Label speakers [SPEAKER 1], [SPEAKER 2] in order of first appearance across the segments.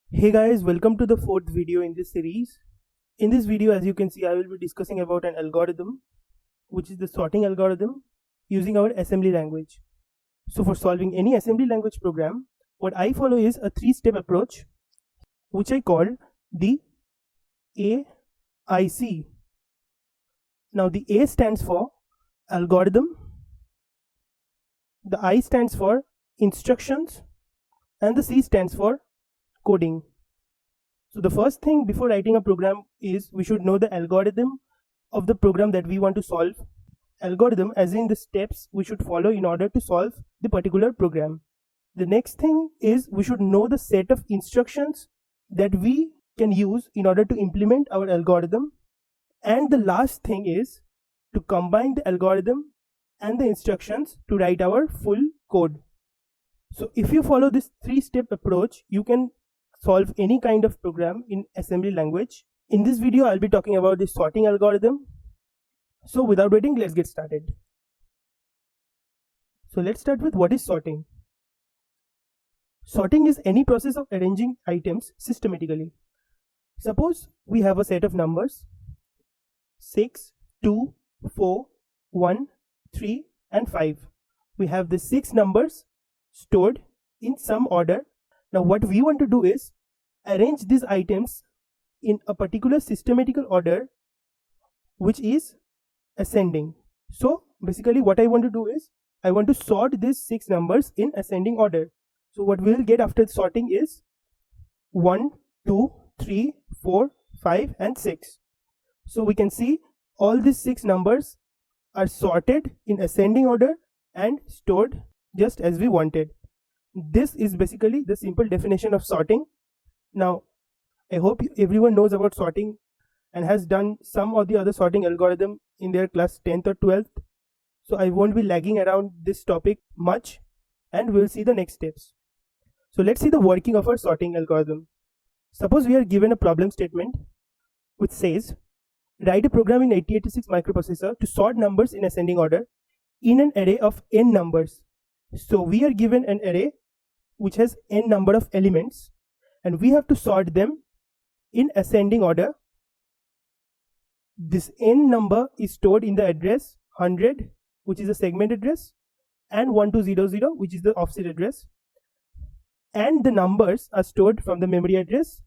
[SPEAKER 1] Hey guys, welcome to the fourth video in this series. In this video, as you can see, I will be discussing about an algorithm, which is the sorting algorithm using our assembly language. So for solving any assembly language program, what I follow is a three-step approach, which I call the AIC. Now the A stands for algorithm, the I stands for instructions, and the C stands for coding. So the first thing before writing a program is we should know the algorithm of the program that we want to solve. Algorithm as in the steps we should follow in order to solve the particular program. The next thing is we should know the set of instructions that we can use in order to implement our algorithm. And the last thing is to combine the algorithm and the instructions to write our full code. So if you follow this three-step approach, you can solve any kind of program in assembly language. In this video, I'll be talking about the sorting algorithm. So without waiting, let's get started. So let's start with what is sorting. Sorting is any process of arranging items systematically. Suppose we have a set of numbers 6, 2, 4, 1, 3 and 5. We have the 6 numbers stored in some order. Now what we want to do is arrange these items in a particular systematical order which is ascending. So basically what I want to do is I want to sort these 6 numbers in ascending order. So what we will get after sorting is 1, 2, 3, 4, 5 and 6. So we can see all these 6 numbers are sorted in ascending order and stored just as we wanted. This is basically the simple definition of sorting. Now, I hope everyone knows about sorting and has done some or the other sorting algorithm in their class 10th or 12th. So I won't be lagging around this topic much and we'll see the next steps. So let's see the working of our sorting algorithm. Suppose we are given a problem statement which says, write a program in 8086 microprocessor to sort numbers in ascending order in an array of n numbers. So we are given an array which has n number of elements and we have to sort them in ascending order. This n number is stored in the address 100, which is a segment address, and 1200, which is the offset address, and the numbers are stored from the memory address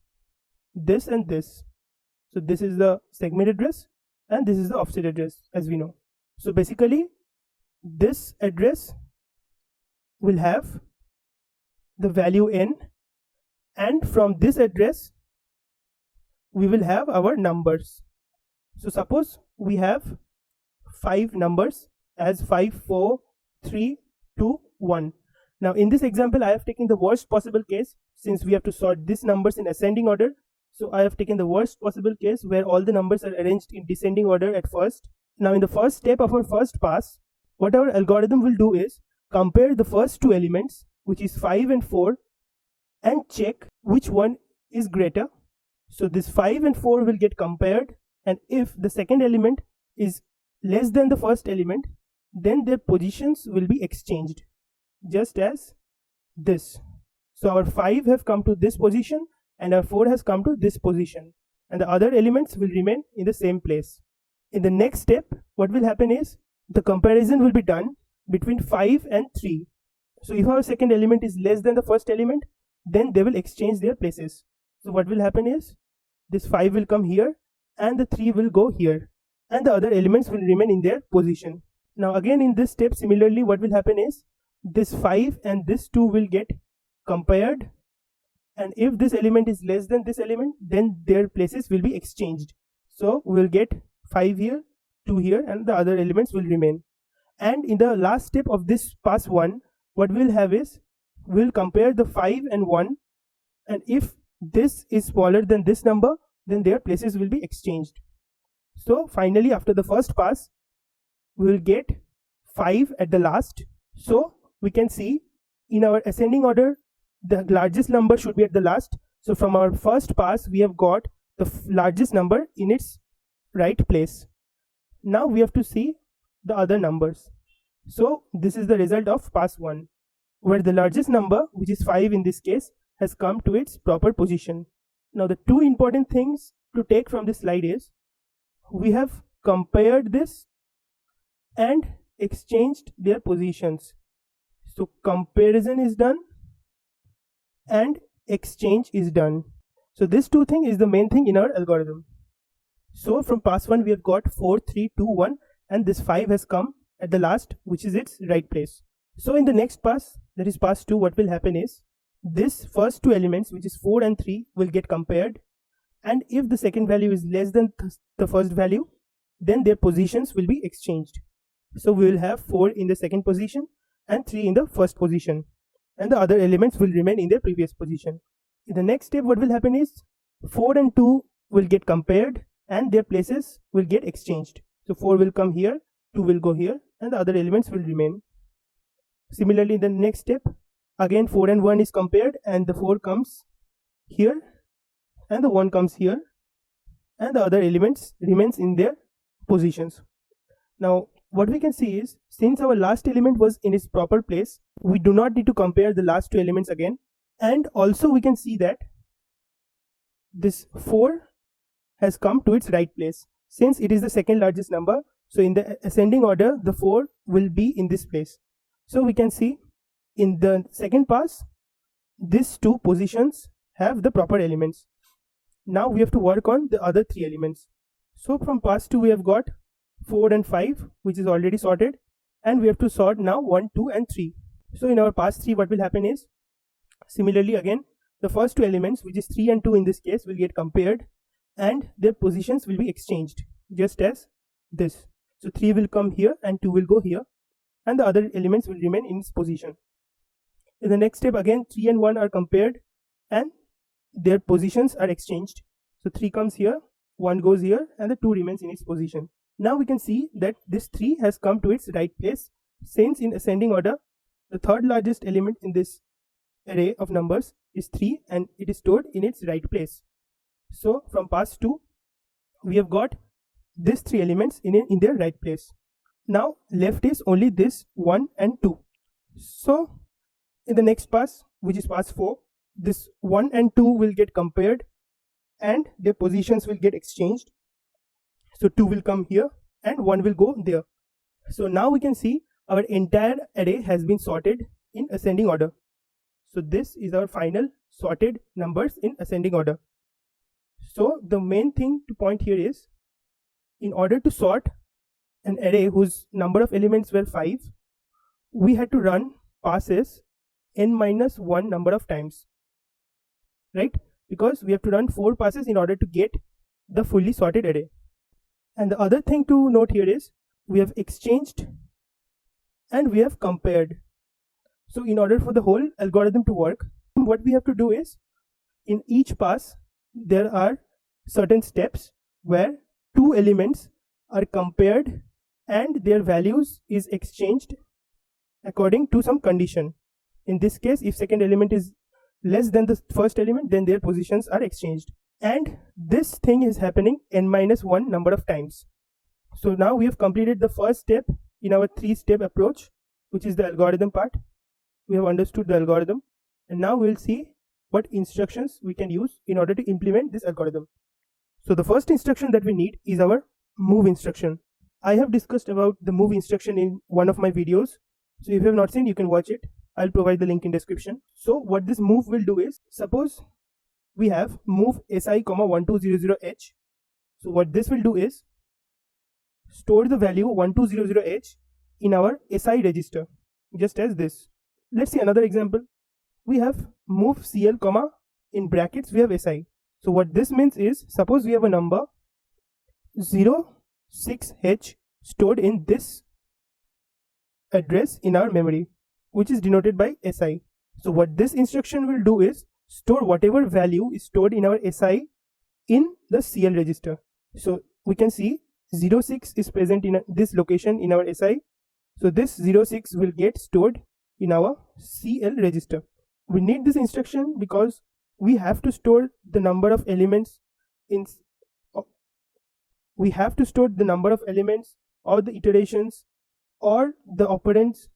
[SPEAKER 1] this and this. So this is the segment address and this is the offset address, as we know. So basically this address will have the value n, and from this address we will have our numbers. So suppose we have 5 numbers as 5, 4, 3, 2, 1. Now in this example I have taken the worst possible case since we have to sort these numbers in ascending order. So I have taken the worst possible case where all the numbers are arranged in descending order at first. Now in the first step of our first pass, what our algorithm will do is compare the first 2 elements, which is 5 and 4, and check which one is greater. So this 5 and 4 will get compared, and if the second element is less than the first element, then their positions will be exchanged, just as this. So our 5 have come to this position and our 4 has come to this position, and the other elements will remain in the same place. In the next step, what will happen is the comparison will be done between 5 and 3. So if our second element is less than the first element, then they will exchange their places. So what will happen is this 5 will come here and the 3 will go here, and the other elements will remain in their position. Now again in this step, similarly what will happen is this 5 and this 2 will get compared, and if this element is less than this element, then their places will be exchanged. So we will get 5 here, 2 here, and the other elements will remain. And in the last step of this pass 1, what we'll have is we'll compare the 5 and 1, and if this is smaller than this number, then their places will be exchanged. So finally after the first pass, we will get 5 at the last. So we can see in our ascending order the largest number should be at the last. So from our first pass we have got the largest number in its right place. Now we have to see the other numbers. So this is the result of pass 1, where the largest number, which is 5 in this case, has come to its proper position. Now the two important things to take from this slide is we have compared this and exchanged their positions. So comparison is done and exchange is done. So this two thing is the main thing in our algorithm. So from pass 1 we have got 4, 3, 2, 1 and this 5 has come at the last, which is its right place. So in the next pass, that is pass 2, what will happen is this first two elements, which is 4 and 3, will get compared, and if the second value is less than the first value, then their positions will be exchanged. So we will have 4 in the second position and 3 in the first position, and the other elements will remain in their previous position. In the next step, what will happen is 4 and 2 will get compared and their places will get exchanged. So 4 will come here, 2 will go here, and the other elements will remain. Similarly, in the next step, again 4 and 1 is compared and the 4 comes here and the 1 comes here, and the other elements remains in their positions. Now what we can see is, since our last element was in its proper place, we do not need to compare the last two elements again. And also we can see that this 4 has come to its right place. Since it is the second largest number, so in the ascending order, the 4 will be in this place. So we can see in the second pass, these two positions have the proper elements. Now we have to work on the other three elements. So from pass 2 we have got 4 and 5, which is already sorted, and we have to sort now 1, 2 and 3. So in our pass 3, what will happen is, similarly again, the first two elements, which is 3 and 2 in this case, will get compared and their positions will be exchanged, just as this. So 3 will come here and 2 will go here, and the other elements will remain in its position. In the next step, again 3 and 1 are compared and their positions are exchanged. So 3 comes here, 1 goes here, and the 2 remains in its position. Now we can see that this 3 has come to its right place, since in ascending order, the third largest element in this array of numbers is 3 and it is stored in its right place. So from pass 2, we have got these 3 elements in their right place. Now left is only this 1 and 2. So in the next pass, which is pass 4, this 1 and 2 will get compared and their positions will get exchanged. So 2 will come here and 1 will go there. So now we can see our entire array has been sorted in ascending order. So this is our final sorted numbers in ascending order. So the main thing to point here is, in order to sort an array whose number of elements were 5, we had to run passes n-1 number of times, right? Because we have to run 4 passes in order to get the fully sorted array. And the other thing to note here is, we have exchanged and we have compared. So in order for the whole algorithm to work, what we have to do is, in each pass there are certain steps where 2 elements are compared and their values is exchanged according to some condition. In this case, if second element is less than the first element, then their positions are exchanged. And this thing is happening n-1 number of times. So now we have completed the first step in our 3-step approach, which is the algorithm part. We have understood the algorithm, and now we will see what instructions we can use in order to implement this algorithm. So the first instruction that we need is our move instruction. I have discussed about the move instruction in one of my videos. So if you have not seen, you can watch it. I'll provide the link in description. So what this move will do is, suppose we have move si, 1200h. So what this will do is store the value 1200h in our si register, just as this. Let's see another example. We have move cl, in brackets we have si. So what this means is, suppose we have a number 06h stored in this address in our memory, which is denoted by si. So what this instruction will do is store whatever value is stored in our si in the cl register. So we can see 06 is present in this location in our si. So this 06 will get stored in our cl register. We need this instruction because we have to store the number of elements in or the iterations or the operands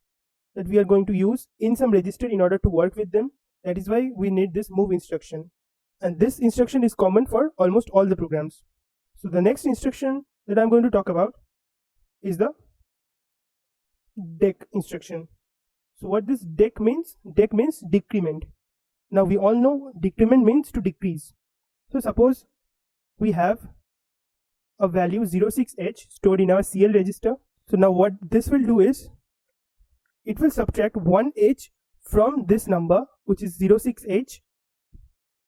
[SPEAKER 1] that we are going to use in some register in order to work with them, That is why we need this move instruction. And this instruction is common for almost all the programs. So the next instruction that I'm going to talk about is the dec instruction. So what this dec means decrement. Now we all know decrement means to decrease. So suppose we have a value 06H stored in our CL register. So now what this will do is it will subtract 1H from this number, which is 06H,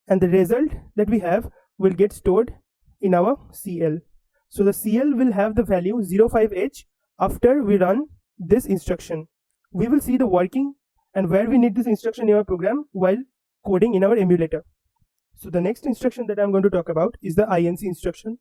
[SPEAKER 1] and the result that we have will get stored in our CL. So the CL will have the value 05H after we run this instruction. We will see the working and where we need this instruction in our program while coding in our emulator. So the next instruction that I'm going to talk about is the INC instruction,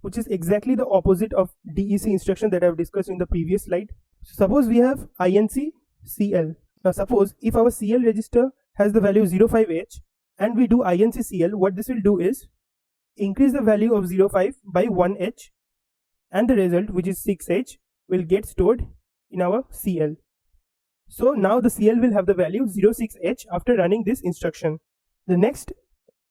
[SPEAKER 1] which is exactly the opposite of DEC instruction that I've discussed in the previous slide. So suppose we have INC CL. Now suppose if our CL register has the value 05H and we do INC CL, what this will do is increase the value of 05 by 1H, and the result, which is 6H, will get stored in our CL. So now the CL will have the value 06H after running this instruction. The next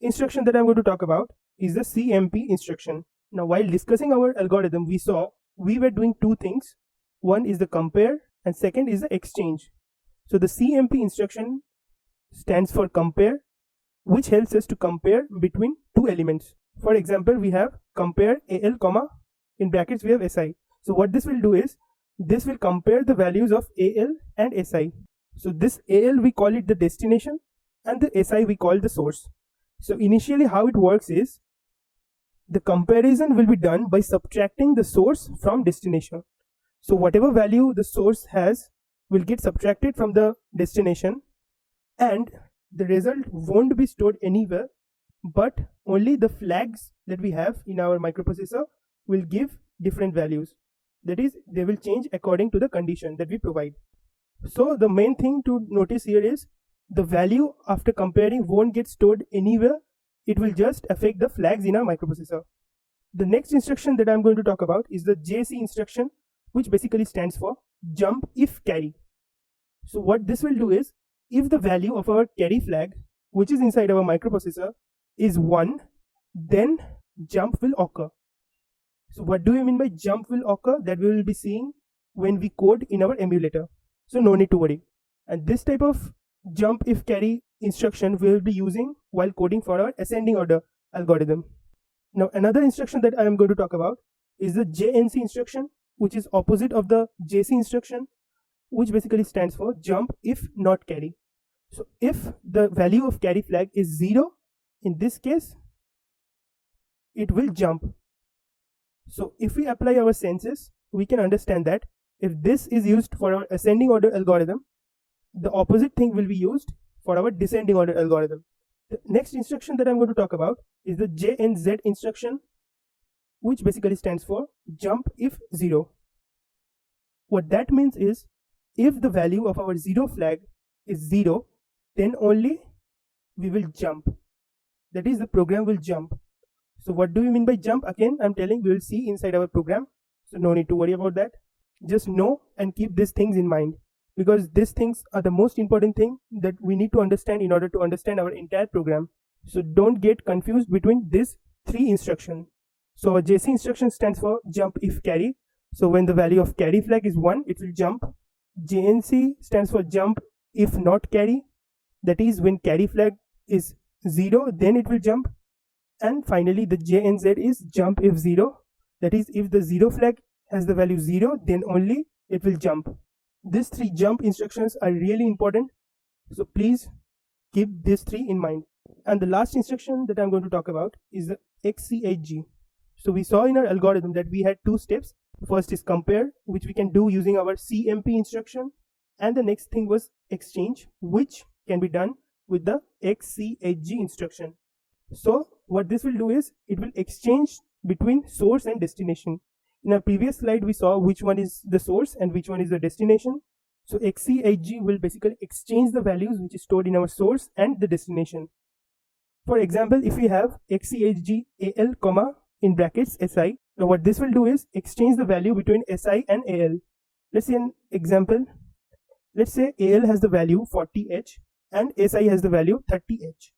[SPEAKER 1] instruction that I'm going to talk about is the CMP instruction. Now while discussing our algorithm, we saw we were doing two things. One is the compare and second is the exchange. So the CMP instruction stands for compare, which helps us to compare between two elements. For example, we have compare AL, comma, in brackets we have SI. So what this will do is this will compare the values of AL and SI. So this AL we call it the destination and the SI we call the source. So initially how it works is the comparison will be done by subtracting the source from destination. So whatever value the source has will get subtracted from the destination, and the result won't be stored anywhere, but only the flags that we have in our microprocessor will give different values. That is, they will change according to the condition that we provide. So the main thing to notice here is the value after comparing won't get stored anywhere. It will just affect the flags in our microprocessor. The next instruction that I'm going to talk about is the JC instruction, which basically stands for jump if carry. So what this will do is, if the value of our carry flag, which is inside our microprocessor, is 1, then jump will occur. So what do we mean by jump will occur? That we will be seeing when we code in our emulator. So no need to worry. And this type of jump if carry instruction we will be using while coding for our ascending order algorithm. Now another instruction that I am going to talk about is the JNC instruction, which is opposite of the JC instruction, which basically stands for jump if not carry. So if the value of carry flag is 0, in this case it will jump. So if we apply our senses, we can understand that if this is used for our ascending order algorithm, the opposite thing will be used for our descending order algorithm. The next instruction that I'm going to talk about is the JNZ instruction, which basically stands for jump if 0. What that means is, if the value of our 0 flag is 0, then only we will jump. That is, the program will jump. So what do we mean by jump? Again, I'm telling we will see inside our program. So no need to worry about that. Just know and keep these things in mind, because these things are the most important thing that we need to understand in order to understand our entire program. So don't get confused between these three instructions. So our JC instruction stands for jump if carry. So when the value of carry flag is 1, it will jump. JNC stands for jump if not carry. That is, when carry flag is 0, then it will jump. And finally the JNZ is jump if 0. That is, if the 0 flag has the value 0, then only it will jump. These three jump instructions are really important. So please keep these three in mind. And the last instruction that I'm going to talk about is the XCHG. So we saw in our algorithm that we had two steps. First is compare, which we can do using our CMP instruction. And the next thing was exchange, which can be done with the XCHG instruction. So what this will do is, it will exchange between source and destination. In our previous slide, we saw which one is the source and which one is the destination. So XCHG will basically exchange the values which is stored in our source and the destination. For example, if we have XCHG AL, comma, in brackets SI, now what this will do is exchange the value between SI and AL. Let's see an example. Let's say AL has the value 40H and SI has the value 30H.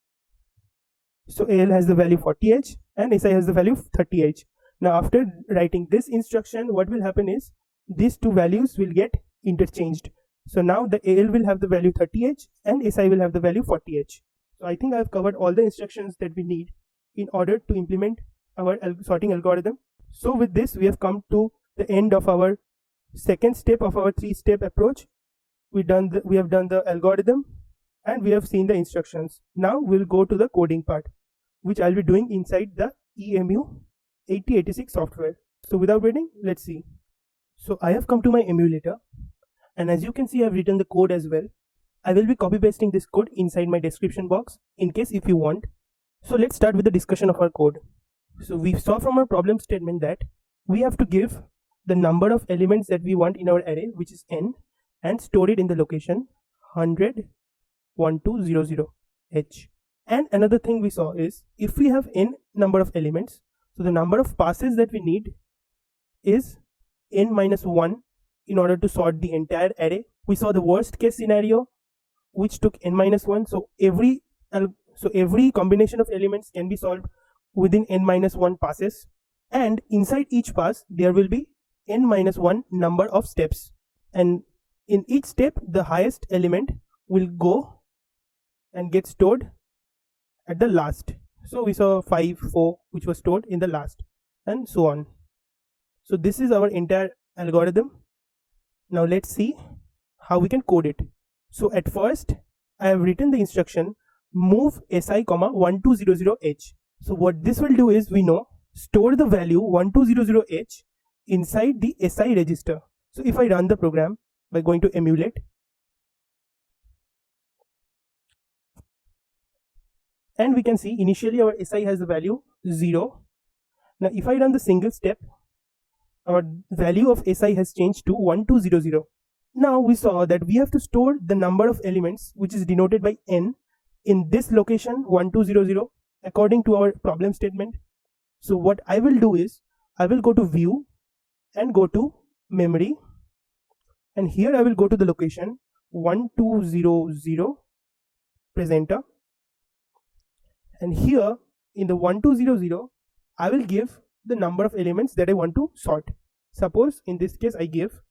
[SPEAKER 1] So AL has the value 40H and SI has the value 30H. Now after writing this instruction, what will happen is these two values will get interchanged. So now the AL will have the value 30H and SI will have the value 40H. So I think I have covered all the instructions that we need in order to implement our sorting algorithm. So with this, we have come to the end of our second step of our 3-step approach. We have done the algorithm and we have seen the instructions. Now we'll go to the coding part, which I'll be doing inside the EMU 8086 software. So without waiting, let's see. So I have come to my emulator, and as you can see, I've written the code as well. I will be copy pasting this code inside my description box in case if you want. So let's start with the discussion of our code. So we saw from our problem statement that we have to give the number of elements that we want in our array, which is n, and store it in the location 100, 1, 2, 0, 0, h. And another thing we saw is if we have n number of elements, so the number of passes that we need is n minus 1 in order to sort the entire array. We saw the worst case scenario which took n minus 1. So every combination of elements can be solved within n minus 1 passes, and inside each pass there will be n minus 1 number of steps, and in each step the highest element will go and get stored at the last. So we saw 5, 4 which was stored in the last, and so on. So this is our entire algorithm. Now let's see how we can code it. So at first I have written the instruction move SI, 1200H. So what this will do is, we know, store the value 1200H inside the SI register. So if I run the program by going to emulate, and we can see initially our SI has the value 0. Now if I run the single step, our value of SI has changed to 1200. Now we saw that we have to store the number of elements, which is denoted by n, in this location 1200 according to our problem statement. So what I will do is, I will go to view and go to memory, and here I will go to the location 1200 presenter, and here in the 1200 I will give the number of elements that I want to sort. Suppose in this case I give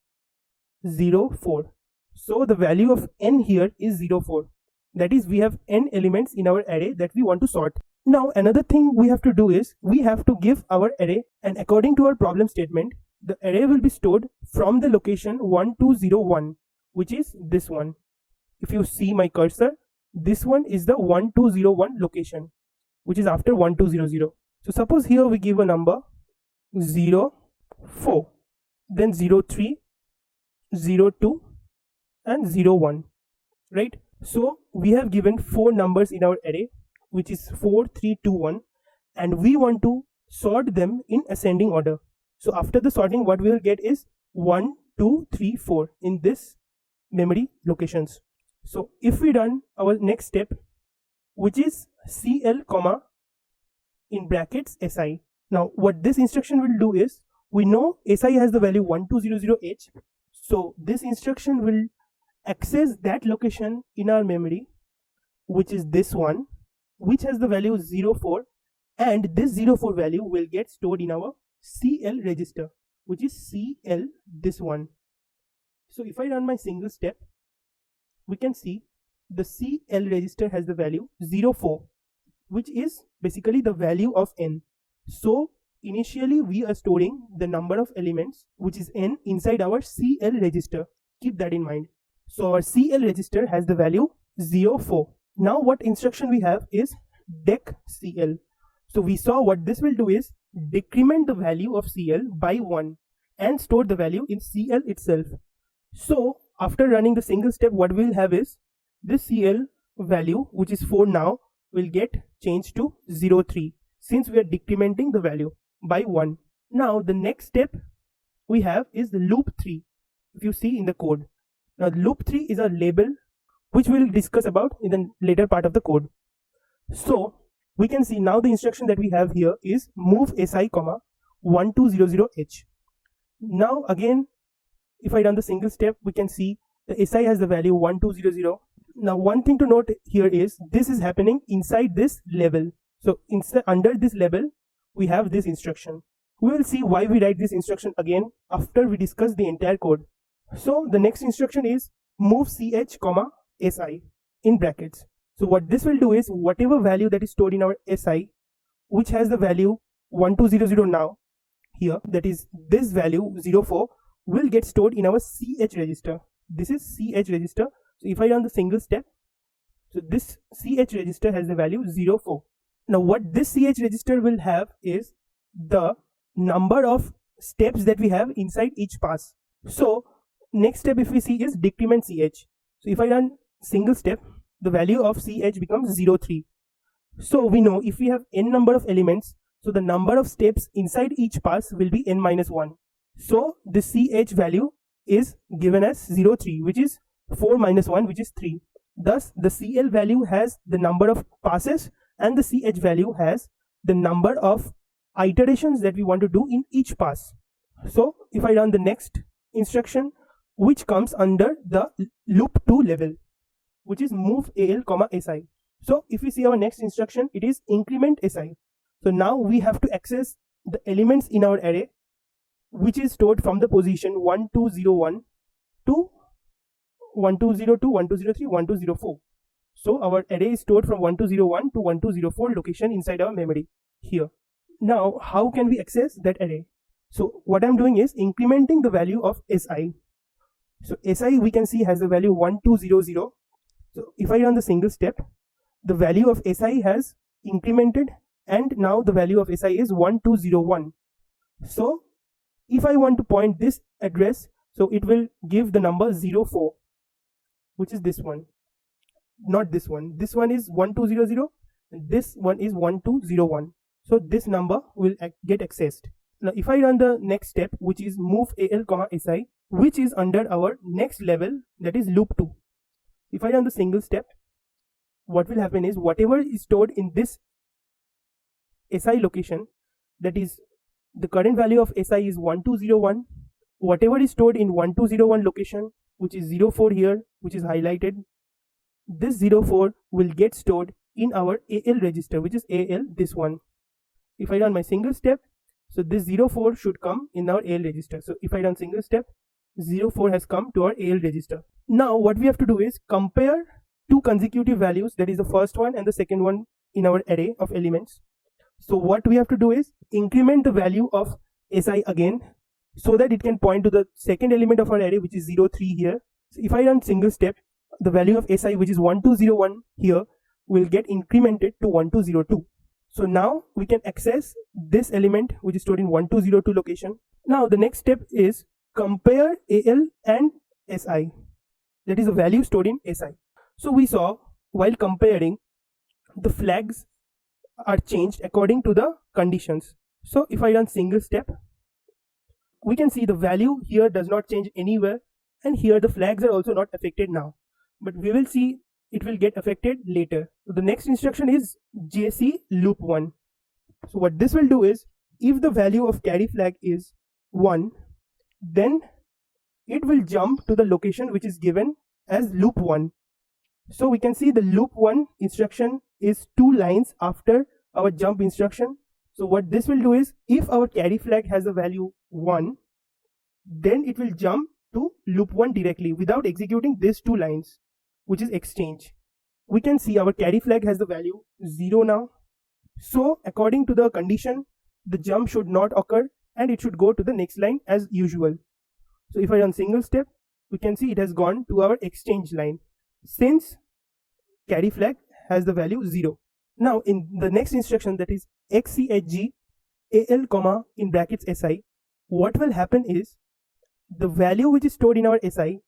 [SPEAKER 1] 04. So the value of n here is 04. That is, we have n elements in our array that we want to sort. Now another thing we have to do is, we have to give our array, and according to our problem statement, the array will be stored from the location 1201, which is this one. If you see my cursor, this one is the 1201 location, which is after 1200. So suppose here we give a number 04, then 03, 02 and 01, right? So we have given 4 numbers in our array, which is 4, 3, 2, 1, and we want to sort them in ascending order. So after the sorting, what we will get is 1, 2, 3, 4 in this memory locations. So if we run our next step, which is CL, in brackets SI. Now what this instruction will do is, we know SI has the value 1200H. So this instruction will access that location in our memory, which is this one, which has the value 04, and this 04 value will get stored in our CL register, which is CL, this one. So if I run my single step, we can see the CL register has the value 04, which is basically the value of n. So initially we are storing the number of elements, which is n, inside our CL register. Keep that in mind. So our CL register has the value 04. Now what instruction we have is dec CL. So we saw what this will do is decrement the value of CL by 1 and store the value in CL itself. So after running the single step, what we will have is this CL value, which is 4 now, will get changed to 03, since we are decrementing the value by 1. Now the next step we have is the loop 3, if you see in the code. Now loop 3 is a label which we will discuss about in the later part of the code. So we can see now the instruction that we have here is move SI, 1200H. Now again, if I run the single step, we can see the SI has the value 1200. Now one thing to note here is this is happening inside this level. So under this level we have this instruction. We will see why we write this instruction again after we discuss the entire code. So the next instruction is move ch comma si in brackets. So what this will do is whatever value that is stored in our si, which has the value 1200 now here, that is this value 04, will get stored in our ch register. This is ch register. So if I run the single step, so this ch register has the value 04. Now what this ch register will have is the number of steps that we have inside each pass. So next step if we see is decrement ch. So if I run single step, the value of ch becomes 03. So we know if we have n number of elements, so the number of steps inside each pass will be n minus 1. So the ch value is given as 03, which is 4 minus 1, which is 3. Thus the cl value has the number of passes and the ch value has the number of iterations that we want to do in each pass. So if I run the next instruction, which comes under the loop 2 level, which is move al comma si. So if we see our next instruction, it is increment si. So now we have to access the elements in our array which is stored from the position 1201 to 1202, 1203, 1204. So our array is stored from 1201 to 1204 location inside our memory here. Now how can we access that array? So what I'm doing is incrementing the value of si. So si we can see has the value 1200. So if I run the single step, the value of si has incremented and now the value of si is 1201. So if I want to point this address, so it will give the number 04, which is this one, not this one. This one is 1200 and this one is 1201. So this number will get accessed. Now if I run the next step, which is move al comma si, which is under our next level, that is loop 2. If I run the single step, what will happen is whatever is stored in this si location, that is the current value of si is 1201, whatever is stored in 1201 location, which is 04 here, which is highlighted, this 04 will get stored in our al register, which is al, this one. If I run my single step, so this 04 should come in our al register. So if I run single step, 04 has come to our al register. Now what we have to do is compare two consecutive values, that is the first one and the second one in our array of elements. So what we have to do is increment the value of si again so that it can point to the second element of our array, which is 03 here. So if I run single step, the value of si, which is 1201 here, will get incremented to 1202. So now we can access this element which is stored in 1202 location. Now the next step is compare al and si, that is the value stored in si. So we saw while comparing, the flags are changed according to the conditions. So if I run single step, we can see the value here does not change anywhere, and here the flags are also not affected now, but we will see it will get affected later. So the next instruction is jc loop 1. So what this will do is, if the value of carry flag is 1, then it will jump to the location which is given as loop 1. So we can see the loop 1 instruction is 2 lines after our jump instruction. So what this will do is, if our carry flag has a value 1, then it will jump to loop 1 directly without executing these 2 lines, which is exchange. We can see our carry flag has the value 0 now. So according to the condition, the jump should not occur and it should go to the next line as usual. So if I run single step, we can see it has gone to our exchange line since carry flag has the value 0. Now in the next instruction, that is xchg al comma in brackets si, what will happen is the value which is stored in our si,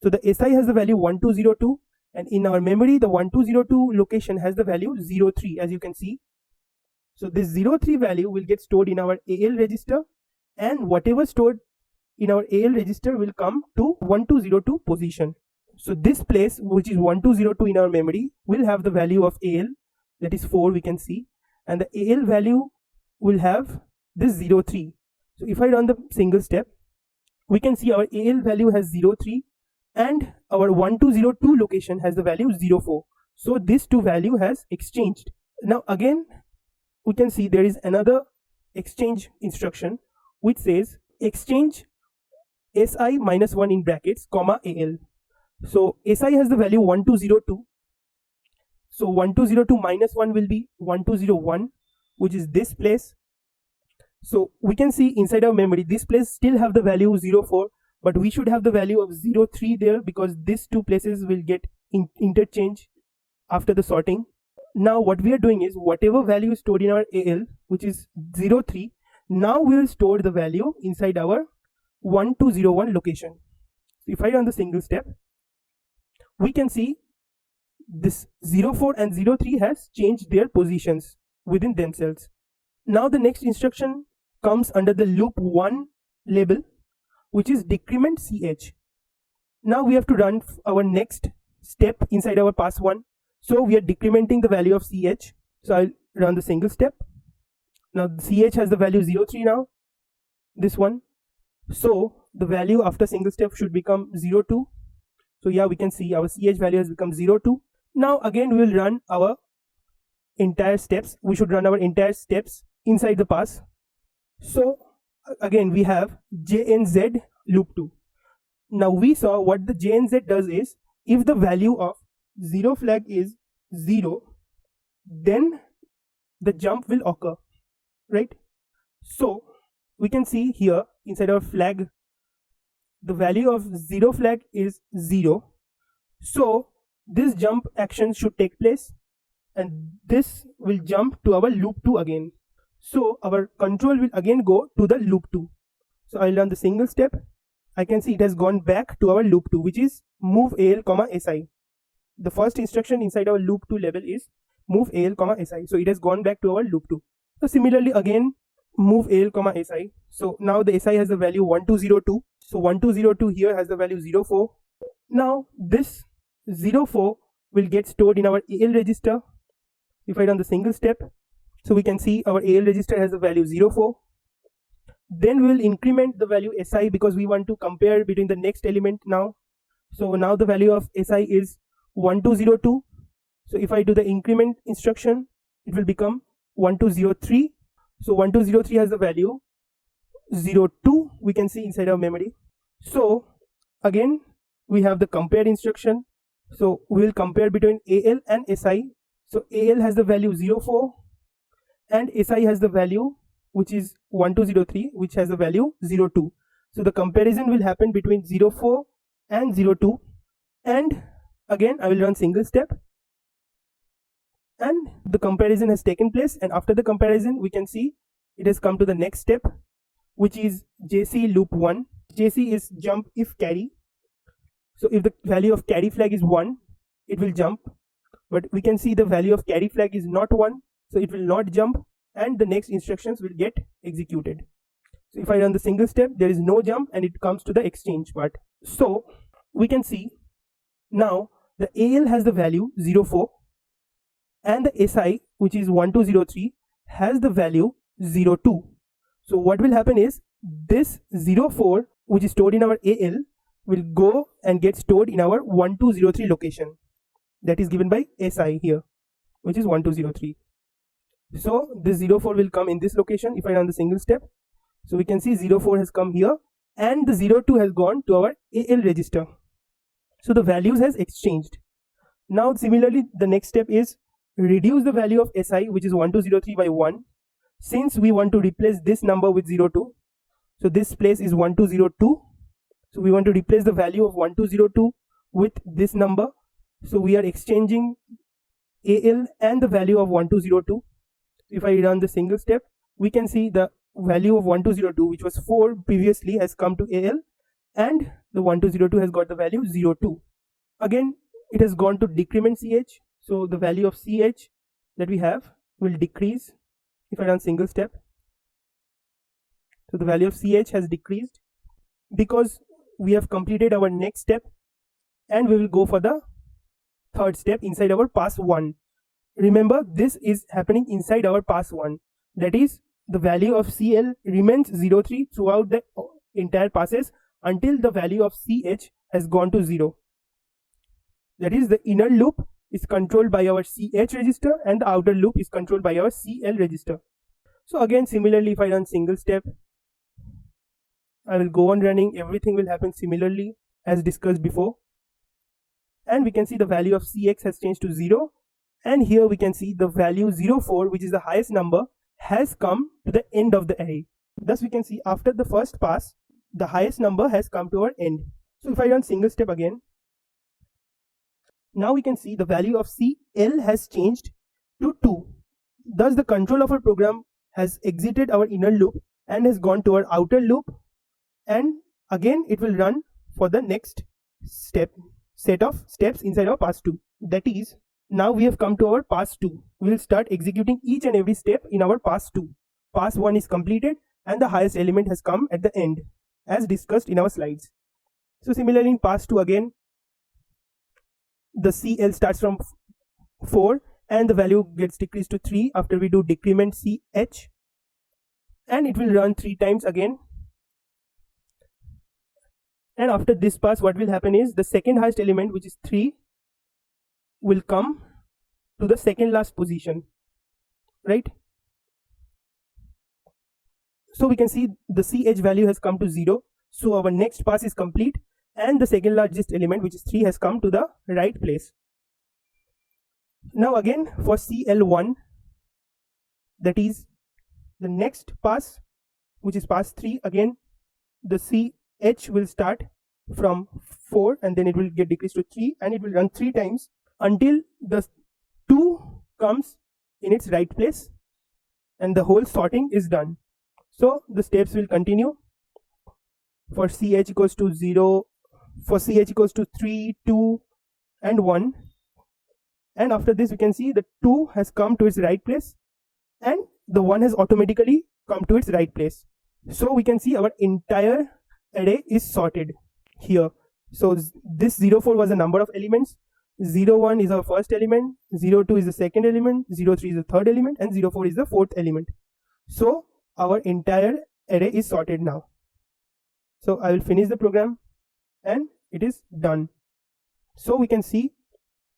[SPEAKER 1] so the si has the value 1202 and in our memory the 1202 location has the value 03, as you can see. So this 03 value will get stored in our al register, and whatever stored in our al register will come to 1202 position. So this place which is 1202 in our memory will have the value of al, that is 4 we can see, and the al value will have this 03. So if I run the single step, we can see our al value has 03 and our 1202 location has the value 04. So this two value has exchanged. Now again we can see there is another exchange instruction which says exchange SI minus 1 in brackets comma AL. So SI has the value 1202. So 1202 minus 1 will be 1201, which is this place. So we can see inside our memory this place still have the value 04, but we should have the value of 03 there because these two places will get interchange after the sorting. Now what we are doing is whatever value is stored in our AL, which is 03, now we will store the value inside our 1201 location. If I run the single step, we can see this 04 and 03 has changed their positions within themselves. Now the next instruction comes under the loop 1 label, which is decrement CH. Now we have to run our next step inside our pass 1. So we are decrementing the value of CH. So I'll run the single step. Now CH has the value 03 now, this one. So the value after single step should become 02. So yeah, we can see our CH value has become 02. Now again we will run our entire steps. We should run our entire steps inside the pass. So again we have JNZ loop 2. Now we saw what the JNZ does is, if the value of 0 flag is 0, then the jump will occur, right? So we can see here inside our flag the value of 0 flag is 0. So this jump action should take place and this will jump to our loop 2 again. So our control will again go to the loop 2. So I'll run the single step. I can see it has gone back to our loop 2, which is move AL comma SI. The first instruction inside our loop 2 level is move AL comma SI. So it has gone back to our loop 2. So similarly again move AL comma SI. So now the SI has the value 1202. So 1202 here has the value 04. Now this 04 will get stored in our AL register. If I run the single step, so we can see our AL register has the value 04. Then we will increment the value SI because we want to compare between the next element now. So now the value of SI is 1202. So if I do the increment instruction, it will become 1203. So 1203 has the value 02, we can see inside our memory. So again we have the compare instruction. So we will compare between AL and SI. So AL has the value 04 and SI has the value which is 1203, which has the value 02. So the comparison will happen between 04 and 02. And again I will run single step and the comparison has taken place, and after the comparison we can see it has come to the next step, which is JC loop 1. JC is jump if carry. So if the value of carry flag is 1, it will jump, but we can see the value of carry flag is not 1, so it will not jump and the next instructions will get executed. So if I run the single step, there is no jump and it comes to the exchange part. So we can see now the AL has the value 04 and the SI, which is 1203, has the value 02. So what will happen is this 04 which is stored in our AL will go and get stored in our 1203 location that is given by SI here, which is 1203. So this 04 will come in this location. If I run the single step, so we can see 04 has come here and the 02 has gone to our AL register. So the values has exchanged. Now similarly the next step is reduce the value of SI, which is 1203 by 1. Since we want to replace this number with 02, so this place is 1202. So we want to replace the value of 1202 with this number. So we are exchanging AL and the value of 1202. If I run the single step, we can see the value of 1202, which was 4 previously, has come to AL and the 1202 has got the value 02. Again it has gone to decrement CH. So the value of CH that we have will decrease if I run single step. So the value of CH has decreased because we have completed our next step and we will go for the third step inside our pass 1. Remember, this is happening inside our pass 1. That is, the value of CL remains 03 throughout the entire passes until the value of CH has gone to 0. That is, the inner loop is controlled by our CH register and the outer loop is controlled by our CL register. So again, similarly, if I run single step, I will go on running, everything will happen similarly as discussed before. And we can see the value of CX has changed to 0. And here we can see the value 04, which is the highest number, has come to the end of the array. Thus we can see after the first pass, the highest number has come to our end. So if I run single step again, now we can see the value of CL has changed to 2. Thus the control of our program has exited our inner loop and has gone to our outer loop, and again it will run for the next set of steps inside our pass 2. That is, now we have come to our pass 2. We will start executing each and every step in our pass 2. Pass 1 is completed and the highest element has come at the end, as discussed in our slides. So similarly in pass 2 again, the CL starts from 4 and the value gets decreased to 3 after we do decrement CH, and it will run 3 times again. And after this pass, what will happen is the second highest element, which is 3, will come to the second last position, right? So we can see the CH value has come to 0. So our next pass is complete and the second largest element, which is 3, has come to the right place. Now again for CL1, that is the next pass, which is pass 3, again the CH will start from 4 and then it will get decreased to 3 and it will run 3 times until the 2 comes in its right place and the whole sorting is done. So the steps will continue for CH equals to 0, for CH equals to 3, 2 and 1. And after this we can see the 2 has come to its right place and the 1 has automatically come to its right place. So we can see our entire array is sorted here. So this 04 was the number of elements, 01 is our first element, 02 is the second element, 03 is the third element, and 04 is the fourth element. So our entire array is sorted now. So I will finish the program and it is done. So we can see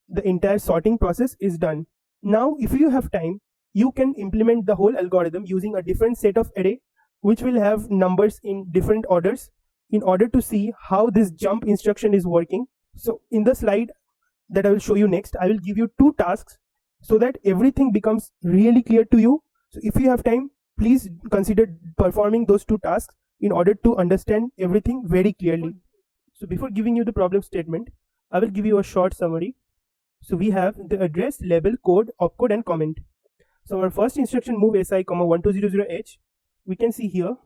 [SPEAKER 1] the entire sorting process is done. Now if you have time, you can implement the whole algorithm using a different set of array which will have numbers in different orders in order to see how this jump instruction is working. So in the slide that I will show you next, I will give you 2 tasks so that everything becomes really clear to you. So if you have time, please consider performing those 2 tasks in order to understand everything very clearly. So before giving you the problem statement, I will give you a short summary. So we have the address, label, code, opcode and comment. So our first instruction, move SI, 1200H, we can see here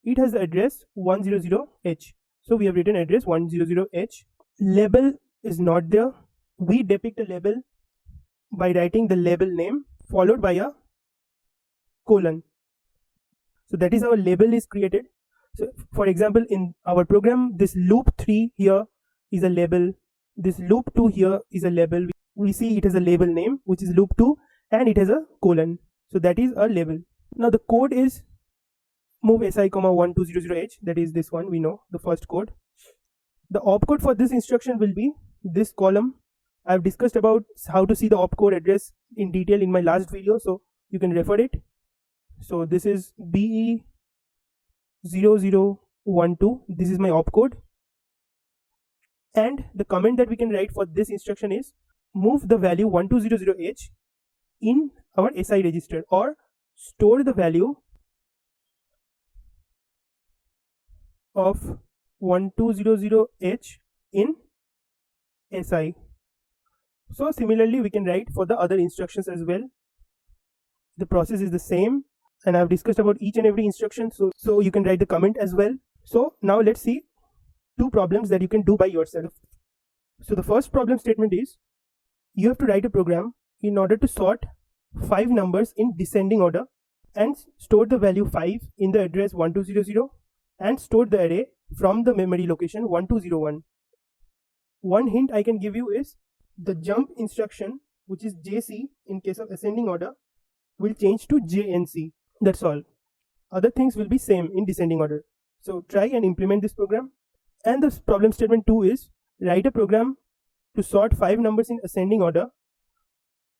[SPEAKER 1] it has the address 100H. So we have written address 100H. Label is not there. We depict a label by writing the label name followed by a colon. So that is how a label is created. So for example, in our program, this loop 3 here is a label. This loop 2 here is a label. We see it has a label name, which is loop 2, and it has a colon. So that is a label. Now the code is move SI, 1200H. That is this one, we know, the first code. The opcode for this instruction will be this column. I have discussed about how to see the opcode address in detail in my last video, so you can refer it. So this is BE0012. This is my opcode. And the comment that we can write for this instruction is move the value 1200H in our SI register, or store the value of 1200H in SI. So similarly we can write for the other instructions as well. The process is the same and I have discussed about each and every instruction, so you can write the comment as well. So now let's see 2 problems that you can do by yourself. So the first problem statement is you have to write a program in order to sort 5 numbers in descending order and store the value 5 in the address 1200 and store the array from the memory location 1201. One hint I can give you is the jump instruction, which is JC in case of ascending order, will change to JNC. That's all. Other things will be same in descending order. So try and implement this program And the problem statement 2 is write a program to sort 5 numbers in ascending order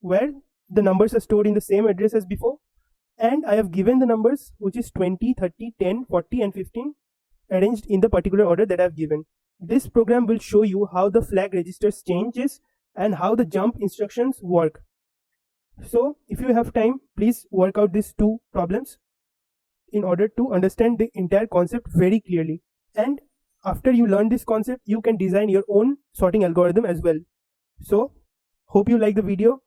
[SPEAKER 1] where the numbers are stored in the same address as before, and I have given the numbers which is 20, 30, 10, 40 and 15 arranged in the particular order that I have given. This program will show you how the flag registers changes and how the jump instructions work. So if you have time, please work out these 2 problems in order to understand the entire concept very clearly. And after you learn this concept, you can design your own sorting algorithm as well. So hope you like the video.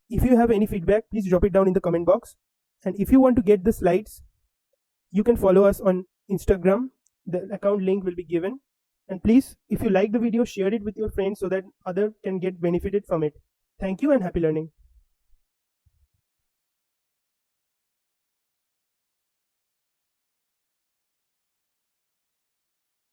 [SPEAKER 1] If you have any feedback, please drop it down in the comment box. And if you want to get the slides, you can follow us on Instagram. The account link will be given. And please, if you like the video, share it with your friends so that others can get benefited from it. Thank you and happy learning.